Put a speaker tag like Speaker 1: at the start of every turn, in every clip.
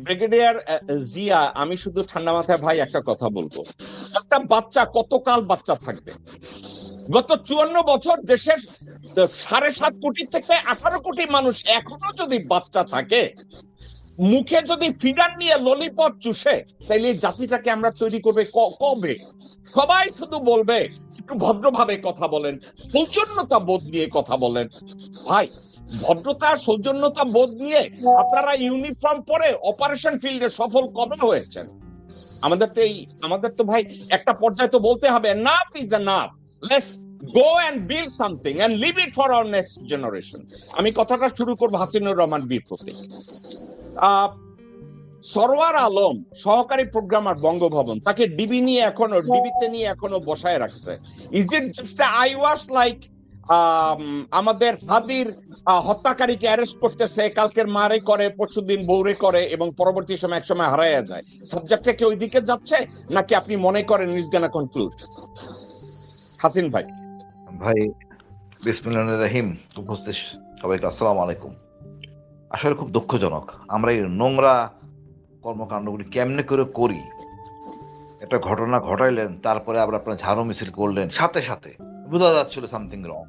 Speaker 1: Brigadier Zia, আমি শুধু ঠান্ডা মাথায় ভাই একটা কথা বলবো। একটা বাচ্চা কতকাল বাচ্চা থাকবে? গত 54 বছর দেশের 7.5 কোটি থেকে 18 কোটি মানুষ এখনো যদি বাচ্চা থাকে, মুখে যদি ফিডার নিয়ে ললিপপ চুষে, তাইলে এই জাতিটাকে আমরা তৈরি করবে কবে? সবাই শুধু বলবে একটু ভদ্রভাবে কথা বলেন, সৌজন্যতা বোধ নিয়ে কথা বলেন। ভাই, ভদ্রতা সৌজন্যতা বোধ নিয়ে আপনারা ইউনিফর্ম পরে অপারেশন ফিল্ডে সফল কবে হয়েছেন? আমাদের তো ভাই একটা পর্যায়ে তো বলতে হবে enough is enough, let's go and build something and leave it for our next generation. আমি কথাটা শুরু করবো হাসিনুর রহমান বীর প্রতীক। সরওয়ার আলম সহকারী প্রোগ্রামার বঙ্গভবন, তাকে ডিবিতে নিয়ে এখনো বসায় রাখছে। Is it just I wash like আমাদের হাদির হত্যাকারীকে অ্যারেস্ট করতেছে, কালকের মারে করে, পরশুদিন বৌরে করে, এবং পরবর্তী সময় একসময় হারাইয়া যায়? সাবজেক্টটা কি ওইদিকে যাচ্ছে, নাকি আপনি মনে করেন ইজ গোনা কনক্লুড? হাসিন ভাই।
Speaker 2: ভাই, বিসমিল্লাহির রহিম। উপস্থিত সবাইকে আসসালামু আলাইকুম। আসলে খুব দুঃখজনক আমরা এই নোংরা কর্মকাণ্ডগুলি কেমনে করে করি। একটা ঘটনা ঘটাইলেন, তারপরে আবার আপনার ঝাড়ু মিছিল করলেন, সাথে সাথে বোঝা যাচ্ছিল সামথিং রং।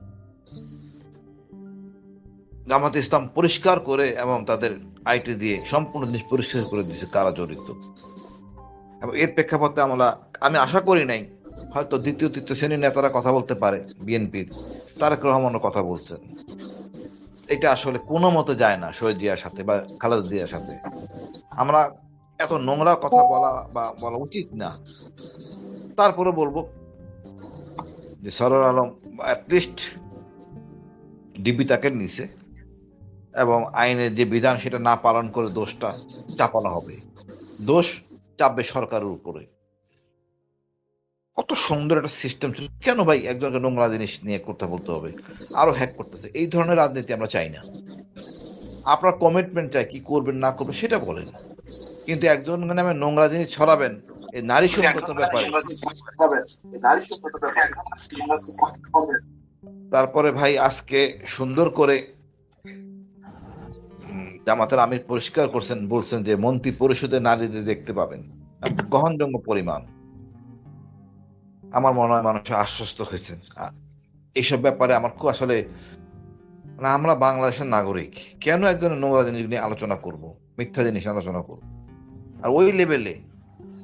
Speaker 2: জামাত ইসলাম পরিষ্কার করে এবং তাদের আইটি দিয়ে সম্পূর্ণ জিনিস পরিষ্কার করে দিয়েছে কারা জড়িত। এবং এর প্রেক্ষাপটে আমি আশা করি নাই হয়তো দ্বিতীয় তৃতীয় শ্রেণীর নেতারা কথা বলতে পারে, বিএনপির তারেক রহমানও কথা বলছেন। এটা আসলে কোনো মতে যায় না শহীদ জিয়ার সাথে বা খালেদা জিয়ার সাথে। আমরা এত নোংরা কথা বলা উচিত না। তারপরে বলবো যে সরোয়ার আলম অ্যাটলিস্ট ডিবি তাকে নিছে, এবং আইনের যে বিধান সেটা না পালন করে দোষটা চাপানো হবে, দোষ চাপবে সরকারের উপরে। কত সুন্দর একটা সিস্টেম ছিল। কেন ভাই একজনকে নোংরা জিনিস নিয়ে কথা বলতে হবে, আরো হ্যাক করতেছে? এই ধরনের রাজনীতি আমরা চাই না। আপনার কমিটমেন্ট চাই, কি করবেন না করবেন সেটা বলেন, কিন্তু একজন নামে নোংরা জিনিস ছড়াবেন এই নারী সংগত ব্যাপারে। তারপরে ভাই আজকে সুন্দর করে জামাতের আমির পরিষ্কার করছেন, বলছেন যে মন্ত্রী পরিষদে নারীদের দেখতে পাবেন গ্রহণযোগ্য পরিমাণ। আমার মনে হয় মানুষ আশ্বস্ত হয়েছেন এইসব ব্যাপারে। আমার খুব আসলে আমরা বাংলাদেশের নাগরিক, কেন একজনের নোংরা জিনিস নিয়ে আলোচনা করব, মিথ্যা জিনিস আলোচনা করব? আর ওই লেভেলে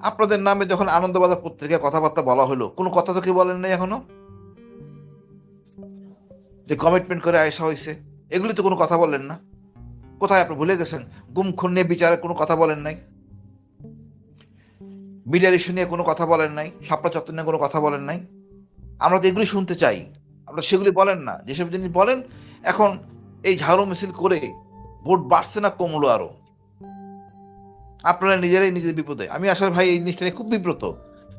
Speaker 2: আপনাদের নামে যখন আনন্দবাজার পত্রিকায় কথাবার্তা বলা হলো, কোনো কথা তো কেউ বলেন নাই এখনো। যে কমিটমেন্ট করে আসা হয়েছে, এগুলি তো কোনো কথা বলেন না। কোথায় আপনি ভুলে গেছেন? গুম খুন নিয়ে বিচারে কোনো কথা বলেন নাই, মিডিয়ার ইস্যু নিয়ে কোনো কথা বলেন নাই, শাপলা চত্বর নিয়ে কোনো কথা বলেন নাই। আমরা তো এগুলি শুনতে চাই, আপনারা সেগুলি বলেন না। যেসব জিনিস বলেন, এখন এই ঝাড়ু মিছিল করে ভোট বাড়ছে না কমলো আরো? আপনারা নিজেরাই নিজের বিপদে। আমি আসলে ভাই এই জিনিসটা নিয়ে খুব বিব্রত।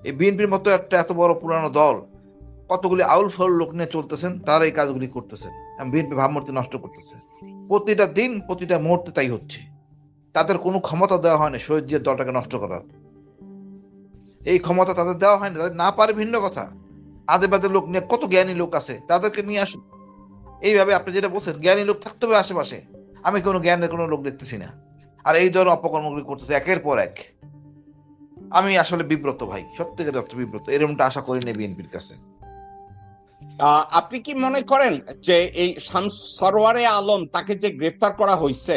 Speaker 2: এই বিএনপির মতো একটা এত বড় পুরানো দল কতগুলি আউল ফাউল লোক নিয়ে চলতেছেন, তারা এই কাজগুলি করতেছেন, বিএনপি ভাবমূর্তি নষ্ট করতেছে। প্রতিটা দিন প্রতিটা মুহূর্তে তাই হচ্ছে। তাদের কোনো ক্ষমতা দেওয়া হয় না শহীদ জিয়ার দলটাকে নষ্ট করার। এই ক্ষমতা তাদের দেওয়া হয় না, তাদের না পারে ভিন্ন কথা। আদে বাদে লোক নিয়ে, কত জ্ঞানী লোক আছে, তাদেরকে নিয়ে আসুন। এইভাবে আপনি যেটা বলছেন, জ্ঞানী লোক থাকতে হবে আশেপাশে, আমি কোনো জ্ঞানের কোনো লোক দেখতেছি না। আর এই ধরনের অপকর্মগুলি করতেছে একের পর এক। আমি আসলে বিব্রত ভাই, সত্যিকারের অর্থ বিব্রত। এরকমটা আশা করিনি বিএনপির কাছে।
Speaker 1: আপনি কি মনে করেন যে এই সরওয়ারে আলম, তাকে যে গ্রেফতার করা হয়েছে,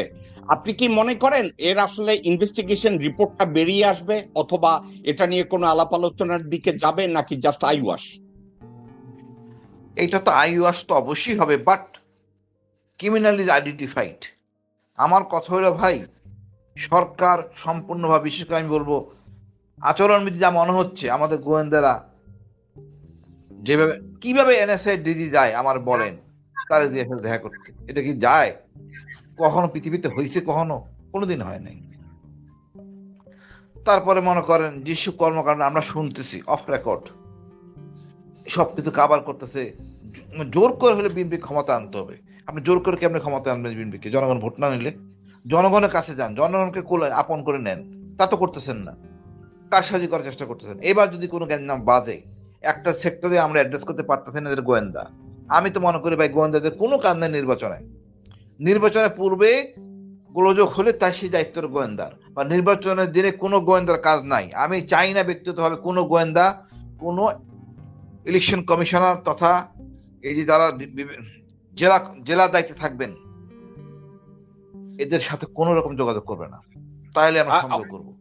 Speaker 1: আপনি কি মনে করেন এর আসলে ইনভেস্টিগেশন রিপোর্টটা বেরিয়ে আসবে, অথবা এটা নিয়ে কোনো আলাপ আলোচনার দিকে যাবে, নাকি জাস্ট আই ওয়াশ?
Speaker 2: এইটা তো আইওয়াস তো অবশ্যই হবে, বাট ক্রিমিনাল ইজ আইডেন্টিফাইড। আমার কথা হলো ভাই, সরকার সম্পূর্ণভাবে, বিশেষ করে আমি বলবো আচরণবিধি যা মনে হচ্ছে, আমাদের গোয়েন্দারা যেভাবে কিভাবে এনএসআই ডিজি যায় আমার বলেন, তারা দিয়ে দেখা করতে, এটা কি যায়? কখনো পৃথিবীতে হয়েছে? কখনো কোনোদিন হয় নাই। তারপরে মনে করেন যেসব কর্মকাণ্ড আমরা শুনতেছি অফ রেকর্ড, সবকিছু কাভার করতেছে। জোর করে হলে বিএনপি ক্ষমতা আনতে হবে। আপনি জোর করে কেমনে ক্ষমতা আনবেন বিএনপিকে? জনগণ ভোট না নিলে? জনগণের কাছে যান, জনগণকে কোলে আপন করে নেন। তা তো করতেছেন না, কারসাজি করার চেষ্টা করতেছেন। এবার যদি কোনো নাম বাজে, একটা সেক্টরে আমরা অ্যাড্রেস করতে পারতেছেন এদের গোয়েন্দা। আমি তো মনে করি ভাই, গোয়েন্দাদের কোনো কাজ নেই নির্বাচনে। নির্বাচনের পূর্বে গোলযোগ হলে তাই সেই দায়িত্বের গোয়েন্দার, বা নির্বাচনের দিনে কোনো গোয়েন্দার কাজ নাই। আমি চাই না ব্যক্তিগতভাবে কোনো গোয়েন্দা, কোনো ইলেকশন কমিশনার তথা এই যে যারা জেলা জেলা দায়িত্বে থাকবেন এদের সাথে কোনো রকম যোগাযোগ করবে না, তাহলে আমরা সন্দেহ করবো।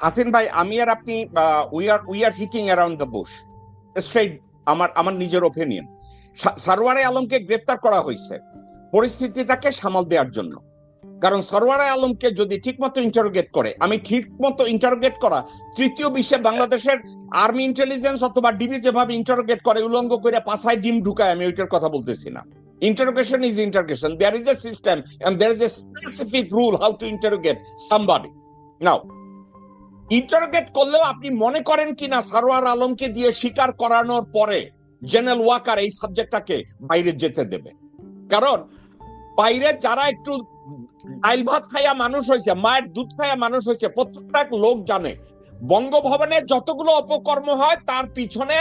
Speaker 1: হাসিন ভাই, আমি আর আপনি we are hitting around the bush straight. আমার নিজের ওপিনিয়ন, সরওয়ারে আলমকে গ্রেফতার করা হয়েছে পরিস্থিতিটাকে সামাল দেওয়ার জন্য। কারণ সরওয়ারে আলমকে যদি ঠিকমতো ইন্টারোগেট করে, আমি ঠিকমতো ইন্টারোগেট করা তৃতীয় বিশ্বে বাংলাদেশের আর্মি ইন্টেলিজেন্স অথবা ডিবি যেভাবে ইন্টারোগেট করে উলঙ্গ করে পাছায় ডিম ঢুকায়, আমি ওইটার কথা বলতেছি না। Interrogation is interrogation. There is a system and there is a specific rule how to interrogate somebody. Now, interrogate করলেও আপনি মনে করেন কিনা সরওয়ার আলমকে দিয়ে স্বীকার করানোর পরে জেনারেল ওয়াকার এই সাবজেক্টটাকে বাইরে যেতে দেবে? কারণ বাইরে যারা একটু ডাইল ভাত খাইয়া মানুষ হয়েছে, মায়ের দুধ খাইয়া মানুষ হয়েছে, প্রত্যেকটা লোক জানে বঙ্গভবনে যতগুলো অপকর্ম হয় তার পিছনে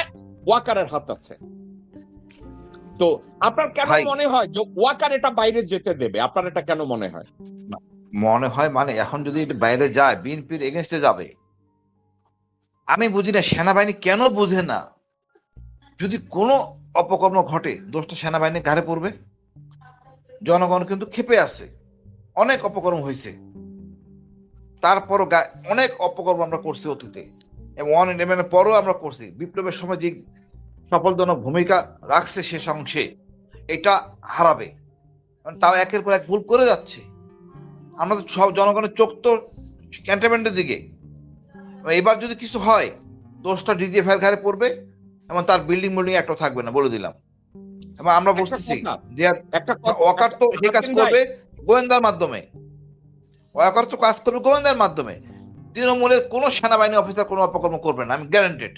Speaker 1: ওয়াকারের হাত আছে। তো আপনার কেন মনে হয় যে ওয়াকার এটা বাইরে যেতে দেবে? আপনার এটা কেন মনে হয়?
Speaker 2: মনে হয় মানে এখন যদি এটা বাইরে যায় বিএনপির এগেনস্টে যাবে। আমি বুঝি না সেনাবাহিনী কেন বুঝে না, যদি কোনো অপকর্ম ঘটে দোষটা সেনাবাহিনীর ঘাড়ে পড়বে। জনগণ কিন্তু ক্ষেপে আছে, অনেক অপকর্ম হয়েছে, তারপরও অনেক অপকর্ম আমরা করছি অতীতে, এবং পরও আমরা করছি। বিপ্লবের সময় যে সফলজনক ভূমিকা রাখছে শেষ অংশে, এটা হারাবে। তাও একের পর এক ভুল করে যাচ্ছে। আমরা তো সব জনগণের চোখ তো ক্যান্টনমেন্টের দিকে। এবার যদি কিছু হয় দোষটা ডিজিএফ এর ঘাড়ে পড়বে এবং তার বিল্ডিং একটা থাকবে না, বলে দিলাম। এবং আমরা বুঝতেছি যে ওয়াকার তো এই কাজ করবে গোয়েন্দার মাধ্যমে, ওয়াকার তো কাজ করবে গোয়েন্দার মাধ্যমে। তৃণমূলের কোনো সেনাবাহিনী অফিসার কোনো অপকর্ম করবে না, আমি গ্যারান্টেড।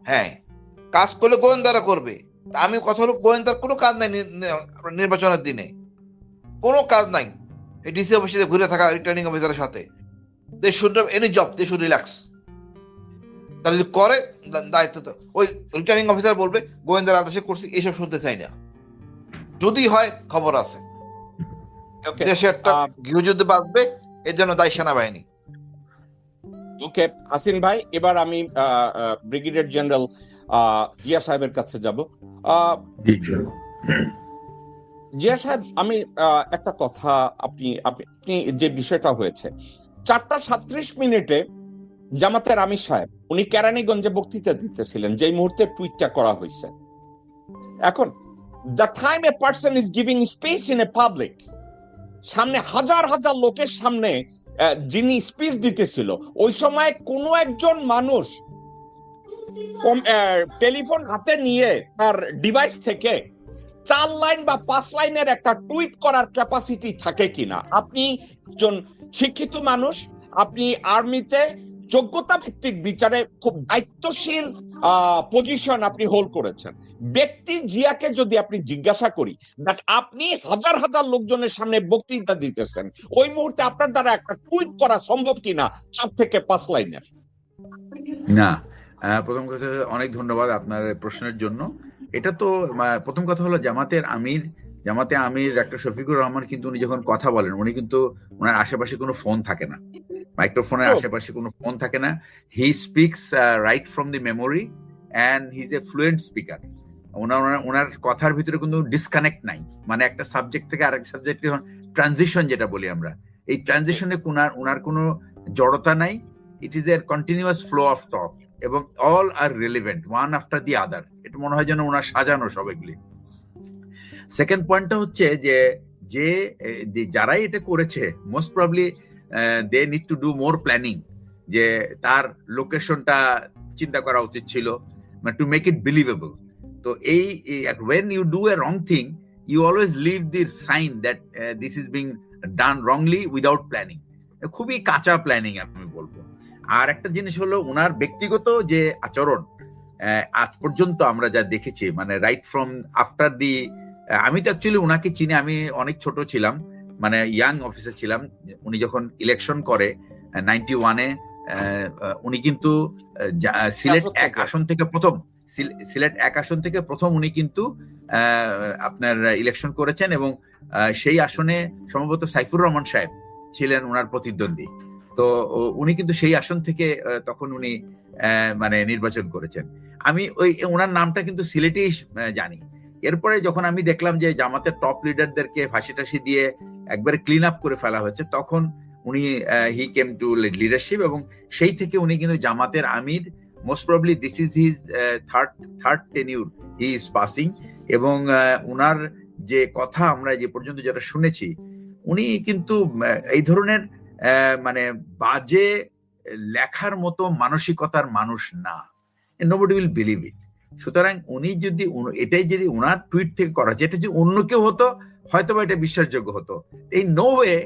Speaker 2: হ্যাঁ, কাজ করলে গোয়েন্দারা করবে। আমি কথা হলো গোয়েন্দার কোনো কাজ নাই নির্বাচনের দিনে, কোনো কাজ নাই এই ডিসি অফিসে ঘুরে থাকা রিটার্নিং অফিসারের সাথে। They should have any job, they should relax. তারা যদি করে দায়িত্ব তো ওই রিটার্নিং অফিসার বলবে গোয়েন্দার আদেশে করছি, এইসব শুনতে চাই না। যদি হয় খবর আছে, দেশে একটা গৃহযুদ্ধ বাঁধবে, এর জন্য দায়ী সেনাবাহিনী।
Speaker 1: ওকে হাসিন ভাই, এবার আমি ব্রিগেডিয়ার জেনারেল জিয়া সাহেবের কাছে যাব। জিয়া সাহেব, আমি একটা কথা, আপনি যে বিষয়টা হয়েছে 4:37 জামাতের আমির সাহেব উনি কেরানীগঞ্জে বক্তৃতা দিতেছিলেন যেই মুহূর্তে টুইটটা করা হয়েছে। এখন the time a person is giving space in a public, সামনে হাজার হাজার লোকের সামনে যিনি স্পিচ দিতেছিল, ওই সময় কোনো একজন মানুষ টেলিফোন হাতে নিয়ে তার ডিভাইস থেকে 4 লাইন বা 5 লাইনের একটা টুইট করার ক্যাপাসিটি থাকে কিনা? আপনি একজন শিক্ষিত মানুষ, আপনি আর্মিতে যোগ্যতা ভিত্তিক বিচারে খুব দায়িত্বশীল পজিশন আপনি হোল্ড করেছেন। ব্যক্তি জিয়াকে যদি আপনি জিজ্ঞাসা করি, বাট আপনি হাজার হাজার লোকজনের সামনে বক্তৃতা দিতেছেন, ওই মুহূর্তে আপনার দ্বারা একটা টুইট করা সম্ভব কিনা 4 থেকে 5 লাইনের?
Speaker 3: না, প্রথম কথা অনেক ধন্যবাদ আপনার প্রশ্নের জন্য। এটা তো প্রথম কথা হলো জামাতে আমির ডাক্তার শফিকুর রহমান কিন্তু উনি যখন কথা বলেন উনি কিন্তু ওনার আশেপাশে কোনো ফোন থাকে না, মাইক্রোফোনের আশেপাশে কোনো ফোন থাকে না। He speaks right from the memory and he is a fluent speaker. ওনার কথার ভিতরে কোনো ডিসকানেক্ট নাই, মানে একটা সাবজেক্ট থেকে আরেক সাবজেক্ট ট্রানজিশন যেটা বলি আমরা, এই ট্রানজিশনে ওনার কোনো জড়তা নাই। It is a continuous flow of talk এবং all are relevant one after the other. এটা মনে হয় যেন ওনার সাজানো সবগুলি। সেকেন্ড পয়েন্টটা হচ্ছে যে যারাই এটা করেছে most probably they need to do more planning, যে তার লোকেশনটা চিন্তা করা উচিত ছিল, মানে টু মেক ইট বিলিভেবল। তো এই when you do a wrong thing you always leave the sign that this is being done wrongly without planning. খুবই কাঁচা প্ল্যানিং আমি বলবো। আর একটা জিনিস হলো ওনার ব্যক্তিগত যে আচরণ, আজ পর্যন্ত আমরা যা দেখেছি, মানে রাইট ফ্রম আফটার দি, আমি তো অ্যাকচুয়ালি ওনাকে চিনি, আমি অনেক ছোট ছিলাম, মানে ইয়াং অফিসার ছিলাম। উনি যখন ইলেকশন করে 91-এ, উনি কিন্তু সিলেট 1 আসন থেকে প্রথম উনি কিন্তু আপনার ইলেকশন করেছেন এবং সেই আসনে সম্ভবত সাইফুর রহমান সাহেব ছিলেন ওনার প্রতিদ্বন্দ্বী। তো উনি কিন্তু সেই আসন থেকে তখন উনি মানে নির্বাচন করেছেন। আমি ওনার নামটা কিন্তু সিলেটেই জানি। এরপরে যখন আমি দেখলাম যে জামাতের টপ লিডারদেরকে ফাঁসি টাসি দিয়ে একবারে ক্লিন আপ করে ফেলা হয়েছে, তখন উনি হি কেম টু লিডারশিপ, এবং সেই থেকে উনি কিন্তু জামাতের আমির। Most probably this is his third tenure he is passing. এবং উনার যে কথা আমরা যে পর্যন্ত যেটা শুনেছি, উনি কিন্তু এই ধরনের মানে বাজে লেখার মতো মানসিকতার মানুষ না। Nobody will believe it. সুতরাং উনি যদি এটাই যদি ওনার টুইট থেকে করা, যেটা যদি অন্য কেউ হতো হয়তো বা এটা বিশ্বাসযোগ্য হতো। এই নো ওয়ে,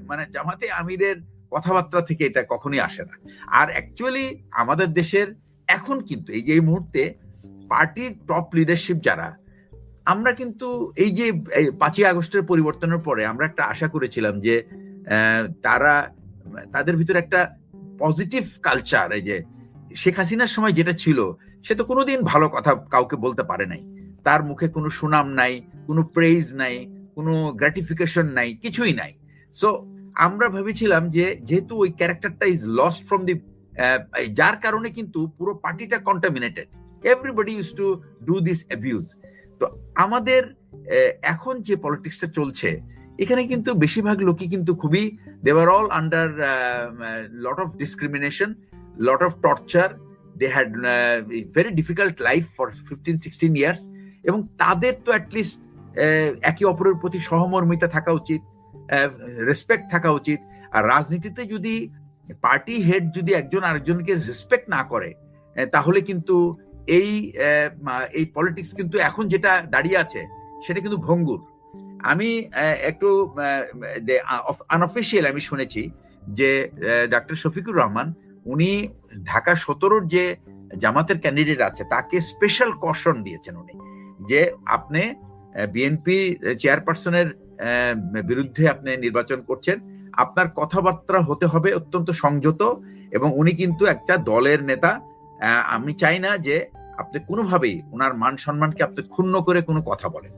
Speaker 3: মানে জামাতে আমিরের কথাবার্তা থেকে এটা কখনোই আসে না। আর অ্যাকচুয়ালি আমাদের দেশের এখন কিন্তু এই যে এই মুহূর্তে পার্টির টপ লিডারশিপ যারা, আমরা কিন্তু এই যে 5ই আগস্টের পরিবর্তনের পরে আমরা একটা আশা করেছিলাম যে তাদের ভিতরে একটা পজিটিভ কালচার, এই যে শেখ হাসিনার সময় যেটা ছিল, সে তো কোনোদিন ভালো কথা কাউকে বলতে পারে নাই, তার মুখে কোনো সুনাম নাই, কোনো প্রেইজ নাই, কোনো গ্র্যাটিফিকেশন নাই, কিছুই নাই। সো আমরা ভেবেছিলাম যে যেহেতু ওই ক্যারেক্টারটা ইজ লস্ট ফ্রম দি, যার কারণে কিন্তু পুরো পার্টিটা contaminated, everybody use to do this abuse. তো আমাদের এখন যে পলিটিক্সটা চলছে, এখানে কিন্তু বেশিরভাগ লোকই কিন্তু খুবই, they were all under lot of discrimination, lot of torture, they had very difficult life for 15-16 years. এবং তাদের তো অ্যাটলিস্ট একে অপরের প্রতি সহমর্মিতা থাকা উচিত, রেসপেক্ট থাকা উচিত। আর রাজনীতিতে যদি পার্টি হেড যদি একজন আরেকজনকে রেসপেক্ট না করে, তাহলে কিন্তু এই পলিটিক্স কিন্তু এখন যেটা দাঁড়িয়ে আছে সেটা কিন্তু ভঙ্গুর। আমি একটু আনঅফিসিয়াল আমি শুনেছি যে ডক্টর শফিকুর রহমান উনি ঢাকা 17-র যে জামাতের ক্যান্ডিডেট আছে তাকে স্পেশাল কশন দিয়েছেন উনি, যে আপনি বিএনপি চেয়ারপারসনের বিরুদ্ধে আপনি নির্বাচন করছেন, আপনার কথাবার্তা হতে হবে অত্যন্ত সংযত, এবং উনি কিন্তু একটা দলের নেতা। আমি চাই না যে আপনি কোনোভাবেই ওনার মান সম্মানকে আপনি ক্ষুণ্ণ করে কোনো কথা বলেন।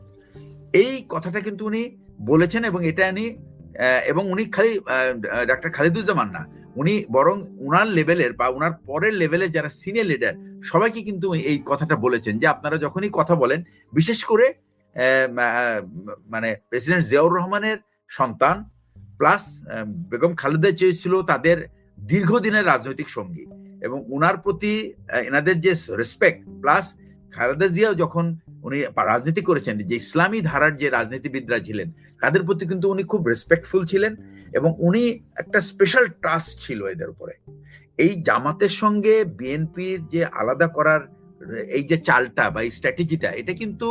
Speaker 3: এই কথাটা কিন্তু উনি বলেছেন, এবং এটা এবং উনি খালি ডাক্তার খালিদুজ্জামান না, উনি বরং উনার লেভেলের বা উনার পরের লেভেলের যারা সিনিয়র লিডার সবাইকে কিন্তু এই কথাটা বলেছেন যে আপনারা যখনই কথা বলেন, বিশেষ করে মানে প্রেসিডেন্ট জিয়াউর রহমানের সন্তান প্লাস বেগম খালেদা জিয়া ছিল তাদের দীর্ঘদিনের রাজনৈতিক সঙ্গী, এবং উনার প্রতি এনাদের যে রেসপেক্ট, প্লাস খালেদা জিয়া যখন উনি রাজনীতি করেছেন, যে ইসলামী ধারার যে রাজনীতিবিদরা ছিলেন তাদের প্রতি কিন্তু উনি খুব রেসপেক্টফুল ছিলেন, এবং উনি একটা স্পেশাল ট্রাস্ট ছিল এদের উপরে। এই জামাতের সঙ্গে বিএনপির যে আলাদা করার এই যে চালটা বা এই স্ট্র্যাটেজিটা, এটা কিন্তু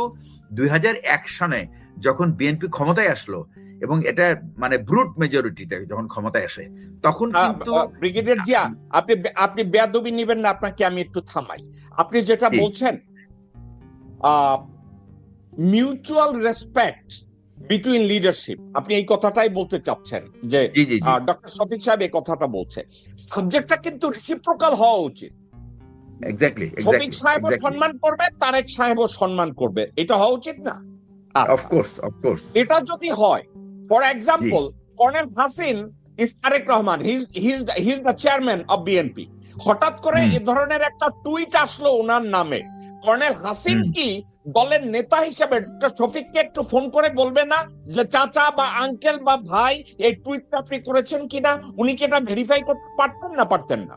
Speaker 3: 2001 সনে যখন বিএনপি ক্ষমতায় আসলো, এবং এটা মানে ব্রুট মেজরিটিতে যখন ক্ষমতায় আসে, তখন কিন্তু
Speaker 1: ব্রিগেডিয়ার জিয়া, আপনি বেয়াদবি নেবেন না, আপনাকে আমি একটু থামাই। আপনি যেটা বলছেন মিউচুয়াল রেসপেক্ট বিটুইন লিডারশিপ, আপনি এই কথাটাই বলতে চাচ্ছেন যে ডক্টর শফিক সাহেব এই কথাটা বলছে। সাবজেক্টটা কিন্তু রেসিপ্রোকাল হওয়া উচিত।
Speaker 3: এক্স্যাক্টলি
Speaker 1: শফিক সাহেবও সম্মান করবে, তারেক সাহেবও সম্মান করবে, এটা হওয়া উচিত না?
Speaker 3: অফকোর্স
Speaker 1: এটা যদি হয়, for example colonel Hasin is Tarique Rahman, he is the chairman of BNP, হঠাৎ করে এ ধরনের একটা টুইট আসলো ওনার নামে, কর্নেল হাসিন কি দলের নেতা হিসেবে ডক্টর শফিককে একটু ফোন করে বলবে না যে চাচা বা আঙ্কেল বা ভাই এই টুইটটা আপনি করেছেন কিনা? উনি কি এটা ভেরিফাই করতে পারতেন না?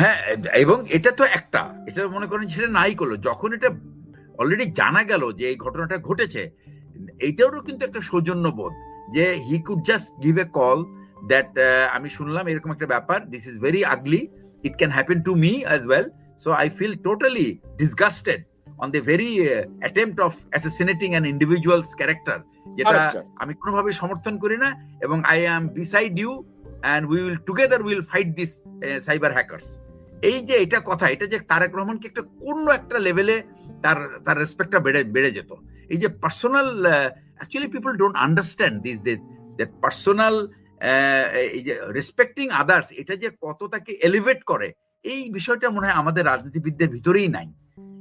Speaker 3: হ্যাঁ, এবং এটা তো একটা, এটা মনে করেন সেটা নাই করলো, যখন এটা অলরেডি জানা গেল যে এই ঘটনাটা ঘটেছে, এইটারও কিন্তু একটা সৌজন্যবোধ, যে he could just give a call that আমি শুনলাম এরকম একটা ব্যাপার, this is very ugly, it can happen to me as well, so I feel totally disgusted on the very attempt of assassinating an individual's character, যেটা আমি কোনোভাবে সমর্থন করি না, এবং I am beside you and we will together will fight this cyber hackers. এই যে এটা কথা, এটা যে তারেক রহমানকে একটা কোন একটা লেভেলে তার রেসপেক্টটা বেড়ে যেত। এই যে personal, actually people don't understand this that personal, এই যে রেসপেক্টিং আদার্স, এটা যে কত তাকে এলিভেট করে, এই বিষয়টা মনে হয় আমাদের রাজনীতিবিদদের ভিতরেই নাই,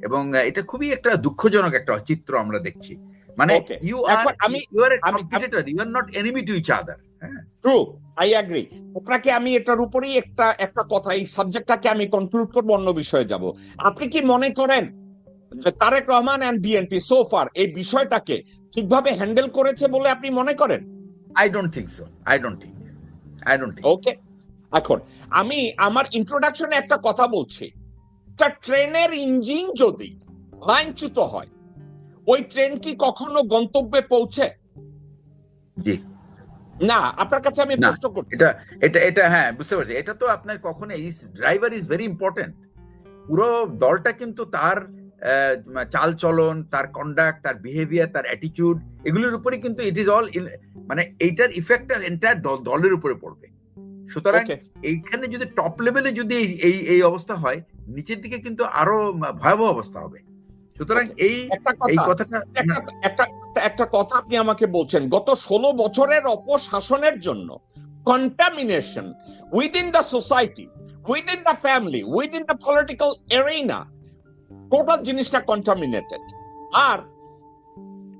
Speaker 3: এবং এটা খুবই একটা দুঃখজনক একটা চিত্র আমরা দেখছি। মানে
Speaker 1: Okay.
Speaker 3: ইউ
Speaker 1: এখন
Speaker 3: আর ইউ আর এ
Speaker 1: আমি-
Speaker 3: competitor, you are not enemy to each other. হ্যাঁ,
Speaker 1: ট্রু, আই অ্যাগ্রি। আপনাকে আমি এটার উপরেই একটা কথা, এই সাবজেক্টটাকে আমি কনক্লুড করবো, অন্য বিষয়ে যাব। আপনি কি মনে করেন যে Tarique Rahman and BNP so far এই বিষয়টাকে ঠিকভাবে হ্যান্ডেল করেছে বলে আপনি মনে করেন?
Speaker 3: I don't think so, I don't think.
Speaker 1: Okay, এখন আমি আমার ইন্ট্রোডাকশনে একটা কথা বলছি। একটা ট্রেনের ইঞ্জিন যদি লাইনচ্যুত হয়, ওই ট্রেন কি কখনো গন্তব্যে পৌঁছে?
Speaker 3: জি,
Speaker 1: না। আপনার কাছে আমি
Speaker 3: না,
Speaker 1: প্রশ্ন করছি।
Speaker 3: এটা এটা এটা হ্যাঁ, বুঝতে পারছি। এটা তো আপনার কখনো ড্রাইভার ইজ ভেরি ইম্পর্টেন্ট। পুরো দলটা কিন্তু তার চাল চলন, তার কন্ডাক্ট, তার বিহেভিয়ার, তার অ্যাটিটিউড, এগুলোর উপরে কিন্তু ইট ইজ অল, মানে এইটার ইফেক্টটা এন্টায়ার দলের উপরে পড়বে। সুতরাং
Speaker 1: Okay.
Speaker 3: এইখানে যদি টপ লেভেলে যদি এই অবস্থা হয়, নিচের দিকে কিন্তু আরো ভয়াবহ অবস্থা হবে। সুতরাং
Speaker 1: একটা
Speaker 3: এই
Speaker 1: কথা,
Speaker 3: কথাটা
Speaker 1: একটা কথা আপনি আমাকে বলছেন, গত 16 বছরের অপশাসনের জন্য contamination within the society, within the family, within the political arena, total জিনিসটা কন্টামিনেটেড। আর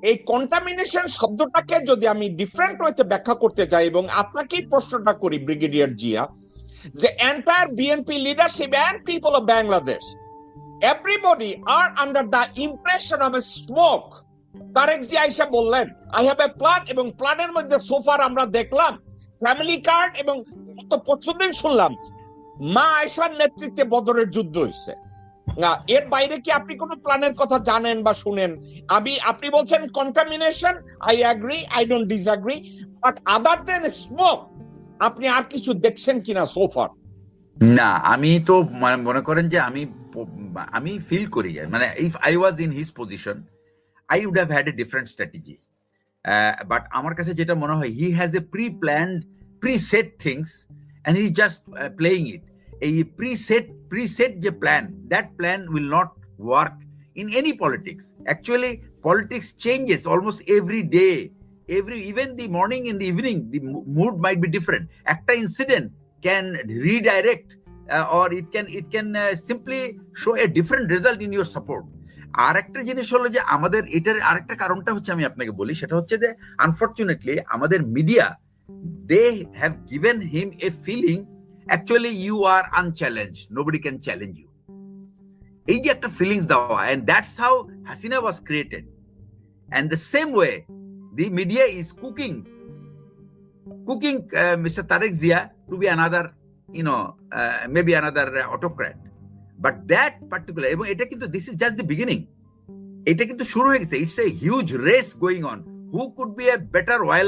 Speaker 1: এই কন্টামিনেশন শব্দটাকে যদি আমি ডিফারেন্ট ওয়েতে ব্যাখ্যা করতে চাই, এবং আপনাকেই প্রশ্নটা করি brigadier Zia, the entire BNP leadership and people of Bangladesh, everybody are under the impression of a smoke. Tarique Zia এসে বললেন আই হ্যাভ এ প্ল্যান, এবং প্ল্যানের মধ্যে সোফার আমরা দেখলাম ফ্যামিলি কার্ড, এবং গত পরশুদিন শুনলাম মা আয়েশার নেতৃত্বে বদরের যুদ্ধ হয়েছে। না, এর বাইরে কি আপনি কোনো প্ল্যানের কথা জানেন বা শুনেন? আপনি বলছেন contamination, I agree, I don't disagree, but other than smoke আপনি আর কিছু দেখছেন কিনা সোফার?
Speaker 3: না, আমি তো মনে করেন যে আমি ফিল করি, মানে if I was in his position I would have had a different strategy. But আমার কাছে যেটা মনে হয়, he has a preset things and he just playing it. এই প্রিসেট যে plan, that plan will not work in any politics. Actually politics changes almost every day, even the morning in the evening, the mood might be different. একটা incident can redirect or it can simply show a different result in your support. আর একটা জিনিস হলো যে আমাদের এটার আরেকটা কারণটা হচ্ছে, আমি আপনাকে বলি, সেটা হচ্ছে যে আনফরচুনেটলি আমাদের media, they have given him a feeling actually you are unchallenged, nobody can challenge you. এই যে একটা ফিলিংস দেওয়া, and that's how Hasina was created. And the same way the media is cooking Mr. Tariq Zia to be another, maybe another autocrat. But that particular, এবং এটা কিন্তু this is just the beginning. এটা কিন্তু শুরু হয়ে গেছে. It's a huge race going on. Who could be a better oiler